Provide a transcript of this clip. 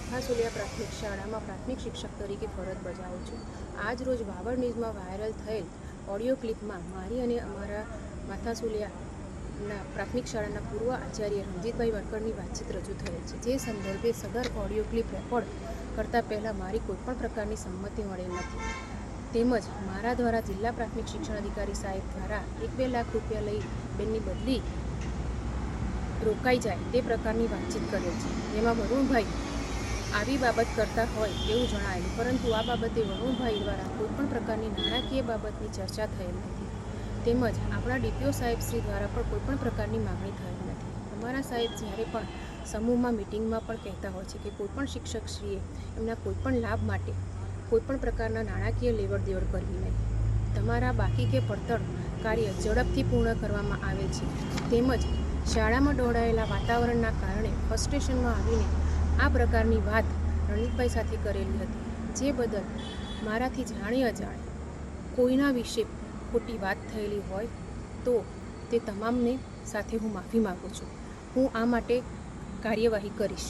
મથાસુલિયા પ્રાથમિક શાળામાં પ્રાથમિક શિક્ષક તરીકે ફરજ બજાવું છું। આજ રોજ વાવડ ન્યૂઝમાં વાયરલ થયેલ ઓડિયો ક્લિપમાં મારી અને અમારા મથાસુલિયાના પ્રાથમિક શાળાના પૂર્વ આચાર્ય રણજીતભાઈ વણકરની વાતચીત રજૂ થયેલ છે। જે સંદર્ભે સદર ઓડિયો ક્લિપ રેકોર્ડ કરતાં પહેલાં મારી કોઈપણ પ્રકારની સંમતિ મળેલ નથી, તેમજ મારા દ્વારા જિલ્લા પ્રાથમિક શિક્ષણ અધિકારી સાહેબ દ્વારા 1-2 લાખ રૂપિયા લઈ બેનની બદલી રોકાઈ જાય તે પ્રકારની વાતચીત કરેલ છે, જેમાં વરુણભાઈ આવી બાબત કરતા હોય એવું જણાયેલું, પરંતુ આ બાબતે વરુણભાઈ દ્વારા કોઈપણ પ્રકારની નાણાકીય બાબતની ચર્ચા થયેલ નથી, તેમજ આપણા ડીપીઓ સાહેબશ્રી દ્વારા પણ કોઈપણ પ્રકારની માગણી થયેલ નથી। અમારા સાહેબ જ્યારે પણ સમૂહમાં મિટિંગમાં પણ કહેતા હોય છે કે કોઈપણ શિક્ષકશ્રીએ એમના કોઈપણ લાભ માટે કોઈપણ પ્રકારના નાણાકીય લેવડ દેવડ કરવી નહીં, તમારા બાકી કે પડતર કાર્ય ઝડપથી પૂર્ણ કરવામાં આવે છે, તેમજ શાળામાં દોડાયેલા વાતાવરણના કારણે ફ્રસ્ટ્રેશનમાં આવીને આ પ્રકારની વાત રણજીતભાઈ સાથે કરેલી હતી, જે બદલ મારાથી જાણી અજાણે કોઈના વિશે ખોટી વાત થયેલી હોય તો તે તમામને સાથે હું માફી માગું છું। હું આ માટે કાર્યવાહી કરીશ।